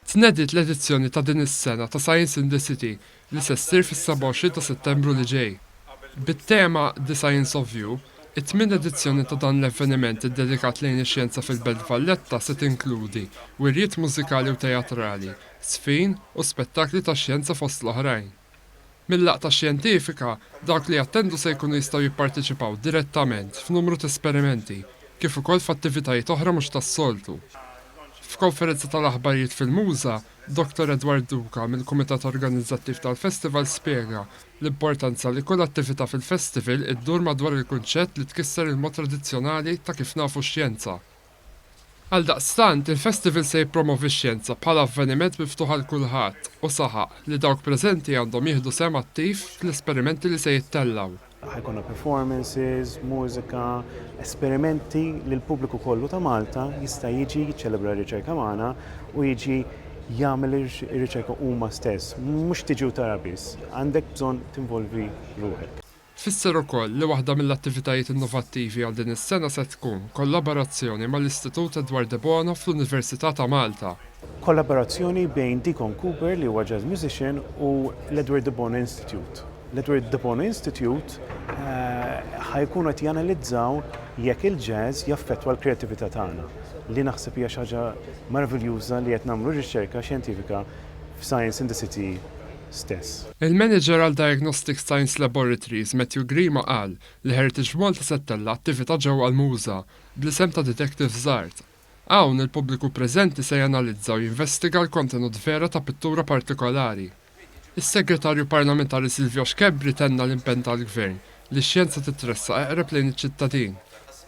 Tnediet l-edizzjoni ta' din is-sena ta' Science in the City li se ssir fis-27 ta' Settembru li ġej. Bit-tema The Science of You, it-tmien edizzjoni ta' dan l-avveniment iddedikat lejn ix-xjenza fil-Belt Valletta se tinkludi wirjiet mużikali u teatrali, sfin u spettakli ta' xjenza fost l-oħrajn. Mill-laqta xjentifika, dawk li attendu se jkunu jistgħu jipparteċipaw direttament f'numru ta' esperimenti, kif ukoll f'attivitajiet oħra mhux tas-soltu. F'konferenza tal-aħbarijiet fil-Muża, Dr. Edward Duka mill-Kumitat Organizzattiv tal-Festival spjega l-importanza li kull attività fil-festival iddur madwar il-kunċett li tkisser il-mod tradizzjonali ta' kif nafu x-xjenza. Għaldaqstant, il-festival se jippromovi x-xjenza bħala avveniment miftuħ għal kulħadd u saħaq li dawk preżenti għandhom jieħdu sem attiv fl-esperimenti li se jittellaw. Ħajkonna performances, mużika, esperimenti li l-pubbliku kollu ta' Malta jista' jiġi jiċċelebra r-riċerka magħna u jiġi jagħmel ir-riċerka huma stess, mhux tiġi u tara biss, għandek bżonn tinvolvi ruħek. Fisser ukoll li waħda mill-attivitajiet innovattivi għal din is-sena se tkun kollaborazzjoni mal-Istitut Edward de Bono fl-Università ta' Malta. Kollaborazzjoni bejn Deacon Cooper li huwa jazz musician u l-Edward de Bono Institute. L-Edward de Bono Institute ħajkunu qed janalizzaw jekk il-jazz jaffettwa l-kreattività tagħna li naħseb hija xi ħaġa marveljuża li qed nagħmlu riċerka xjentifika f'Science in the City stess. Il-Manager għal Diagnostic Science Laboratories Matthew Grima qal li Heritage Malta settella attività ġewwa l-Muża bl-isem ta' Detective Żgħar. Hawn il-pubbliku preżenti se janalizza u jinvestiga l-kontenut vera ta' pittura partikolari. Is-Segretarju Parlamentari Silvio Xkebri tenna l-impenn tal-Gvern li x-xjenza titressa eqreb lejn iċ-ċittadin.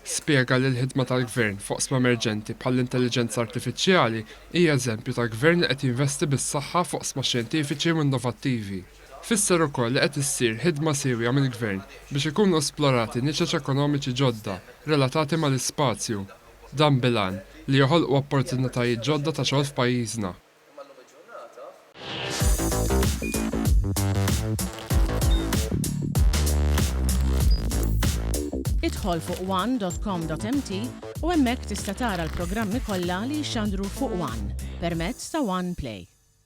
Spjega li l-ħidma tal-Gvern fuq sma emerġenti bħall-intelligenza artifiċjali hija eżempju tal-Gvern li qed jinvesti bis-saħħa fuq sma xjentifiċi u innovattivi. Fisser ukoll li qed issir ħidma sewja mill-Gvern biex ikunu esplorati niċeċ ekonomiċi ġodda relatati mal-ispazju. Dan bilan li joħolqu opportunitajiet ġodda ta' xogħol f'pajjiżna. Idħol fuq one.com.mt u hemmhekk tista' tara l-programmi kollha li jxandru fuq One permezz ta' One Play.